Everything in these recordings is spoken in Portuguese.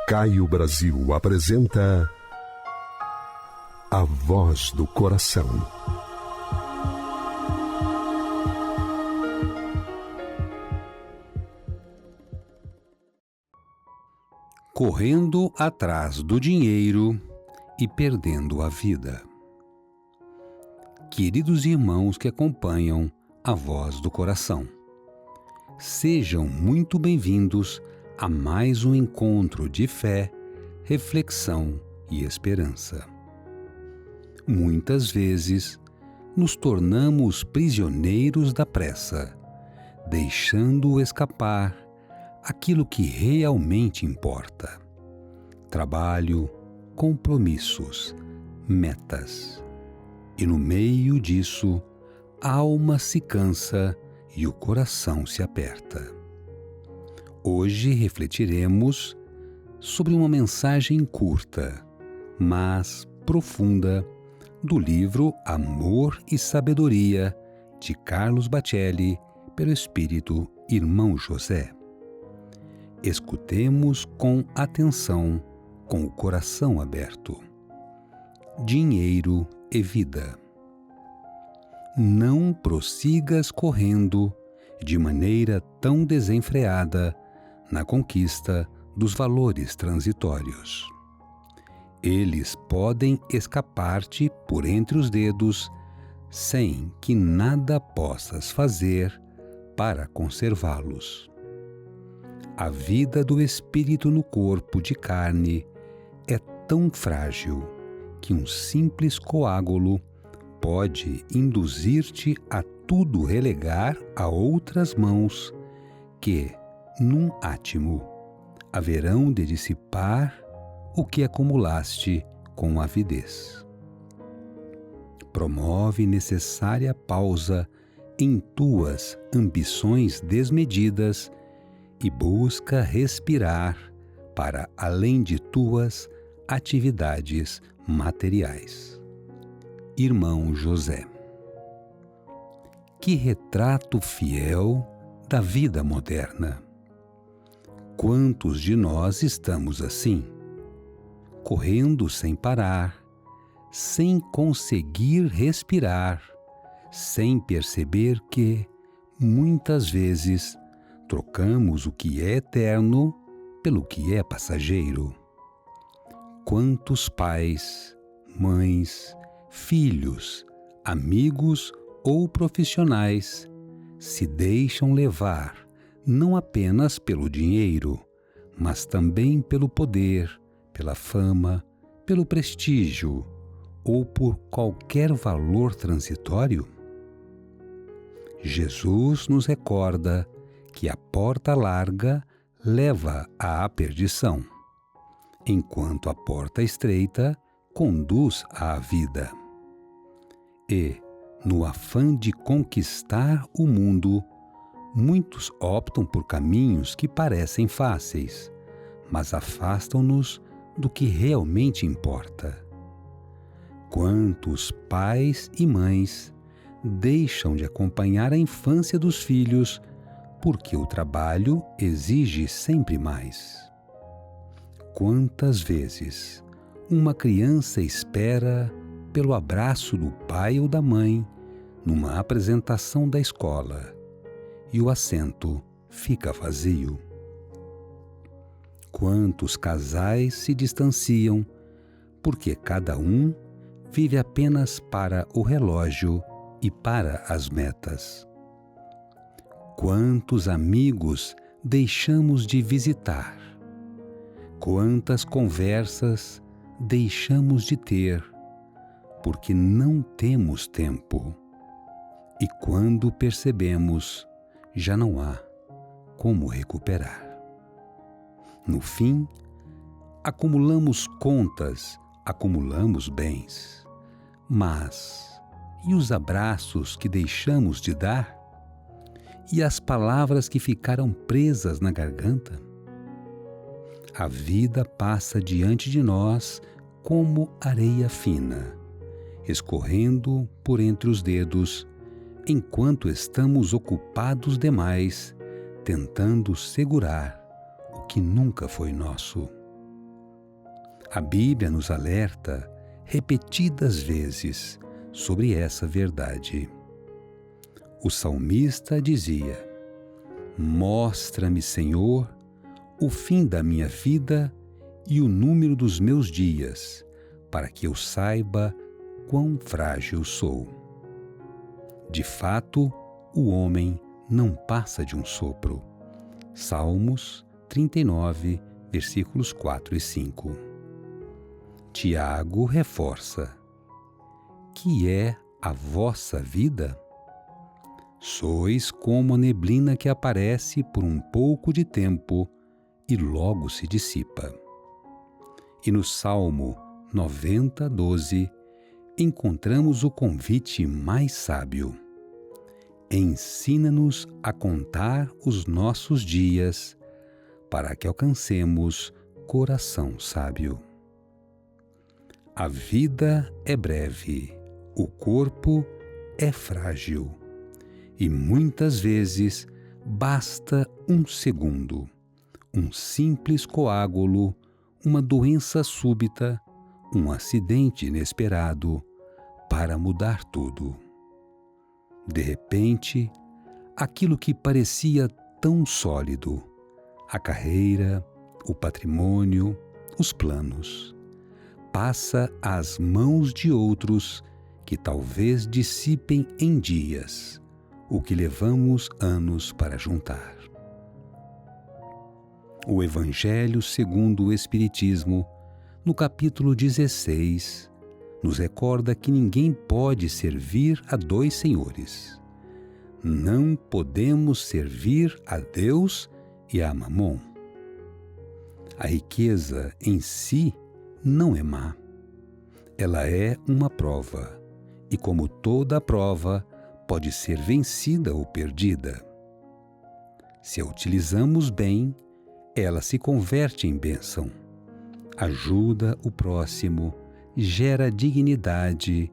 Caio Brasil apresenta A Voz do Coração. Correndo atrás do dinheiro e perdendo a vida. Queridos irmãos que acompanham A Voz do Coração, sejam muito bem-vindos a mais um encontro de fé, reflexão e esperança. Muitas vezes nos tornamos prisioneiros da pressa, deixando escapar aquilo que realmente importa: trabalho, compromissos, metas. E no meio disso, a alma se cansa e o coração se aperta. Hoje refletiremos sobre uma mensagem curta, mas profunda, do livro Amor e Sabedoria, de Carlos Bacelli, pelo Espírito Irmão José. Escutemos com atenção, com o coração aberto. Dinheiro e vida. Não prossigas correndo de maneira tão desenfreada na conquista dos valores transitórios. Eles podem escapar-te por entre os dedos sem que nada possas fazer para conservá-los. A vida do espírito no corpo de carne é tão frágil que um simples coágulo pode induzir-te a tudo relegar a outras mãos que, num átimo, haverão de dissipar o que acumulaste com avidez. Promove necessária pausa em tuas ambições desmedidas e busca respirar para além de tuas atividades materiais. Irmão José. Que retrato fiel da vida moderna! Quantos de nós estamos assim, correndo sem parar, sem conseguir respirar, sem perceber que, muitas vezes, trocamos o que é eterno pelo que é passageiro. Quantos pais, mães, filhos, amigos ou profissionais se deixam levar não apenas pelo dinheiro, mas também pelo poder, pela fama, pelo prestígio ou por qualquer valor transitório? Jesus nos recorda que a porta larga leva à perdição, enquanto a porta estreita conduz à vida. E, no afã de conquistar o mundo, muitos optam por caminhos que parecem fáceis, mas afastam-nos do que realmente importa. Quantos pais e mães deixam de acompanhar a infância dos filhos porque o trabalho exige sempre mais? Quantas vezes uma criança espera pelo abraço do pai ou da mãe numa apresentação da escola e o assento fica vazio? Quantos casais se distanciam porque cada um vive apenas para o relógio e para as metas? Quantos amigos deixamos de visitar? Quantas conversas deixamos de ter porque não temos tempo? E quando percebemos, já não há como recuperar. No fim, acumulamos contas, acumulamos bens. Mas, e os abraços que deixamos de dar? E as palavras que ficaram presas na garganta? A vida passa diante de nós como areia fina, escorrendo por entre os dedos, enquanto estamos ocupados demais, tentando segurar o que nunca foi nosso. A Bíblia nos alerta repetidas vezes sobre essa verdade. O salmista dizia: Mostra-me, Senhor, o fim da minha vida e o número dos meus dias, para que eu saiba quão frágil sou. De fato, o homem não passa de um sopro. Salmos 39, versículos 4 e 5. Tiago reforça: Que é a vossa vida? Sois como a neblina que aparece por um pouco de tempo e logo se dissipa. E no Salmo 90, 12, encontramos o convite mais sábio: Ensina-nos a contar os nossos dias, para que alcancemos coração sábio. A vida é breve, o corpo é frágil, e muitas vezes basta um segundo, um simples coágulo, uma doença súbita, um acidente inesperado, para mudar tudo. De repente, aquilo que parecia tão sólido, a carreira, o patrimônio, os planos, passa às mãos de outros que talvez dissipem em dias o que levamos anos para juntar. O Evangelho segundo o Espiritismo, no capítulo 16, nos recorda que ninguém pode servir a dois senhores. Não podemos servir a Deus e a Mamon. A riqueza em si não é má. Ela é uma prova, e como toda prova, pode ser vencida ou perdida. Se a utilizamos bem, ela se converte em bênção, ajuda o próximo, gera dignidade,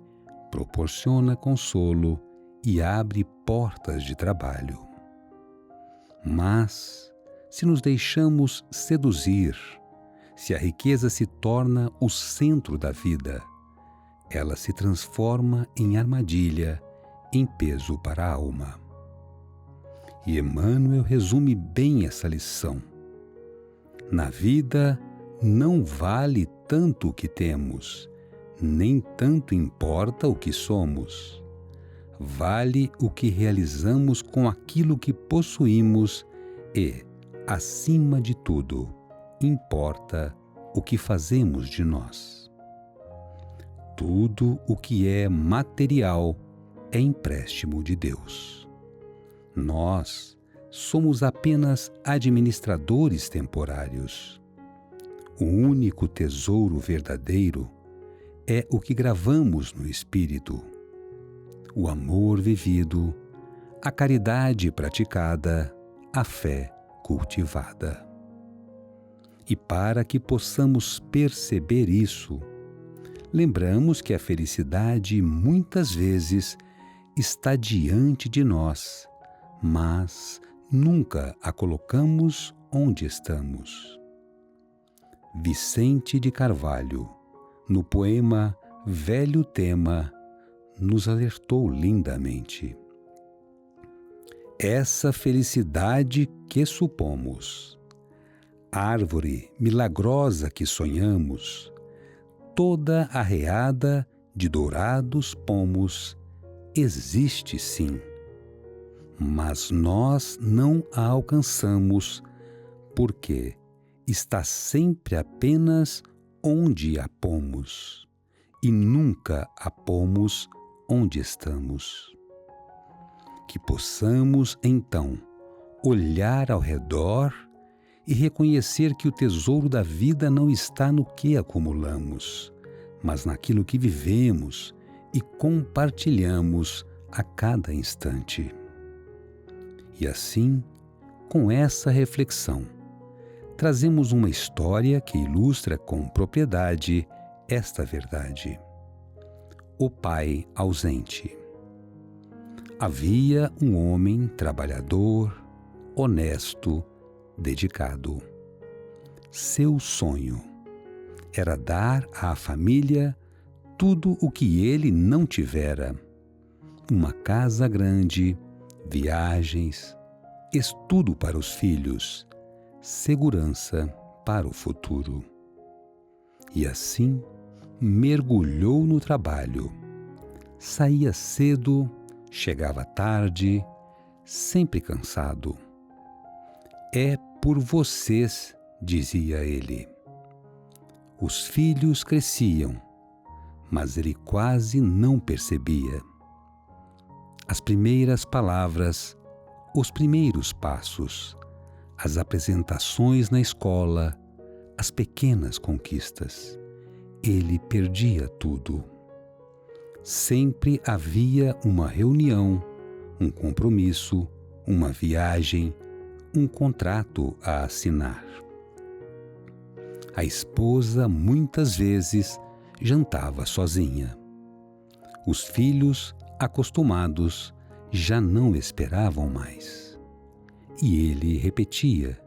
proporciona consolo e abre portas de trabalho. Mas, se nos deixamos seduzir, se a riqueza se torna o centro da vida, ela se transforma em armadilha, em peso para a alma. E Emmanuel resume bem essa lição. Na vida, não vale tanto o que temos, nem tanto importa o que somos. Vale o que realizamos com aquilo que possuímos e, acima de tudo, importa o que fazemos de nós. Tudo o que é material é empréstimo de Deus. Nós somos apenas administradores temporários. O único tesouro verdadeiro é o que gravamos no espírito: o amor vivido, a caridade praticada, a fé cultivada. E para que possamos perceber isso, lembramos que a felicidade muitas vezes está diante de nós, mas nunca a colocamos onde estamos. Vicente de Carvalho, no poema Velho Tema, nos alertou lindamente. Essa felicidade que supomos, árvore milagrosa que sonhamos, toda arreada de dourados pomos, existe sim, mas nós não a alcançamos, porque está sempre apenas onde a pomos, e nunca a pomos onde estamos. Que possamos, então, olhar ao redor e reconhecer que o tesouro da vida não está no que acumulamos, mas naquilo que vivemos e compartilhamos a cada instante. E assim, com essa reflexão, trazemos uma história que ilustra com propriedade esta verdade. O pai ausente. Havia um homem trabalhador, honesto, dedicado. Seu sonho era dar à família tudo o que ele não tivera: uma casa grande, viagens, estudo para os filhos, segurança para o futuro. E assim mergulhou no trabalho. Saía cedo, chegava tarde, sempre cansado. É por vocês, dizia ele. Os filhos cresciam, mas ele quase não percebia. As primeiras palavras, os primeiros passos, as apresentações na escola, as pequenas conquistas. Ele perdia tudo. Sempre havia uma reunião, um compromisso, uma viagem, um contrato a assinar. A esposa muitas vezes jantava sozinha. Os filhos, acostumados, já não esperavam mais. E ele repetia: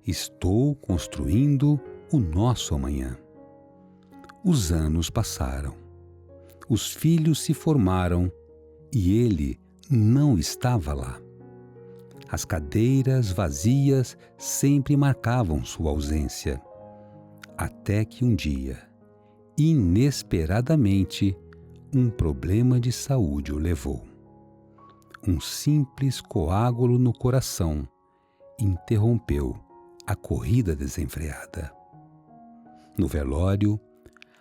estou construindo o nosso amanhã. Os anos passaram. Os filhos se formaram e ele não estava lá. As cadeiras vazias sempre marcavam sua ausência. Até que um dia, inesperadamente, um problema de saúde o levou. Um simples coágulo no coração interrompeu a corrida desenfreada. No velório,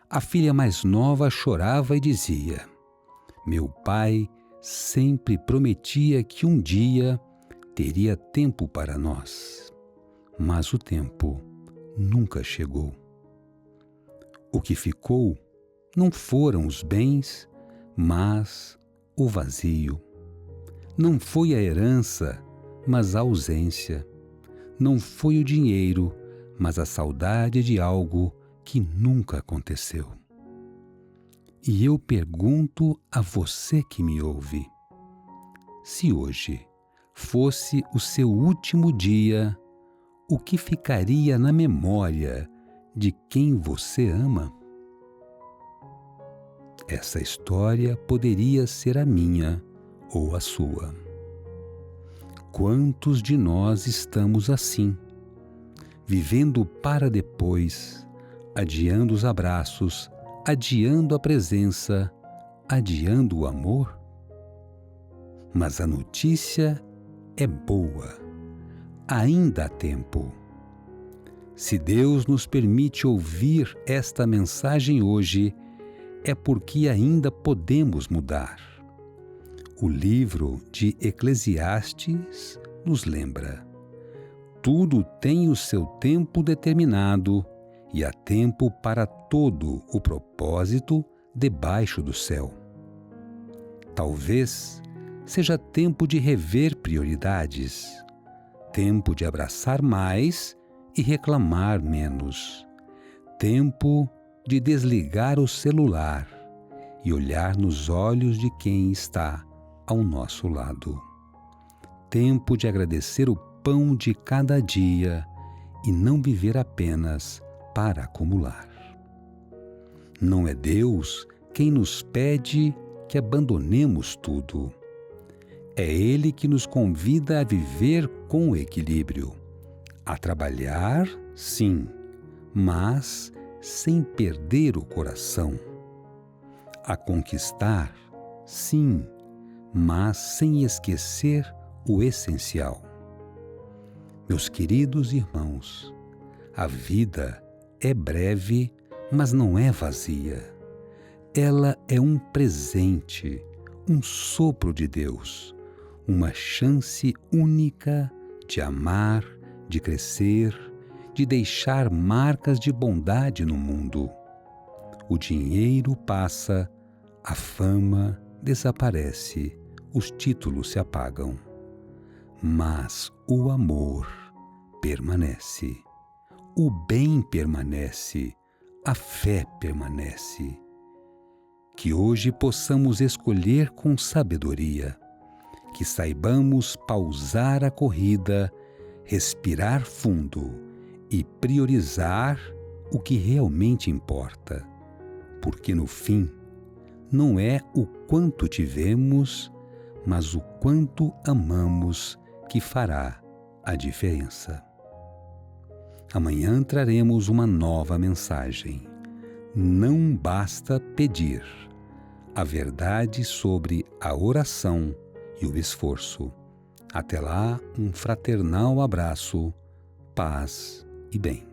a filha mais nova chorava e dizia: meu pai sempre prometia que um dia teria tempo para nós, mas o tempo nunca chegou. O que ficou não foram os bens, mas o vazio. Não foi a herança, mas a ausência. Não foi o dinheiro, mas a saudade de algo que nunca aconteceu. E eu pergunto a você que me ouve: se hoje fosse o seu último dia, o que ficaria na memória de quem você ama? Essa história poderia ser a minha ou a sua. Quantos de nós estamos assim, vivendo para depois, adiando os abraços, adiando a presença, adiando o amor? Mas a notícia é boa. Ainda há tempo. Se Deus nos permite ouvir esta mensagem hoje, é porque ainda podemos mudar. O livro de Eclesiastes nos lembra: tudo tem o seu tempo determinado e há tempo para todo o propósito debaixo do céu. Talvez seja tempo de rever prioridades, tempo de abraçar mais e reclamar menos, tempo de desligar o celular e olhar nos olhos de quem está ao nosso lado. Tempo de agradecer o pão de cada dia e não viver apenas para acumular. Não é Deus quem nos pede que abandonemos tudo. É Ele que nos convida a viver com equilíbrio, a trabalhar, sim, mas sem perder o coração, a conquistar, sim, mas sem esquecer o essencial. Meus queridos irmãos, a vida é breve, mas não é vazia. Ela é um presente, um sopro de Deus, uma chance única de amar, de crescer, de deixar marcas de bondade no mundo. O dinheiro passa, a fama desaparece, os títulos se apagam, mas o amor permanece, o bem permanece, a fé permanece. Que hoje possamos escolher com sabedoria, que saibamos pausar a corrida, respirar fundo e priorizar o que realmente importa, porque no fim não é o quanto tivemos, mas o quanto amamos que fará a diferença. Amanhã traremos uma nova mensagem. Não basta pedir. A verdade sobre a oração e o esforço. Até lá, um fraternal abraço, paz e bem.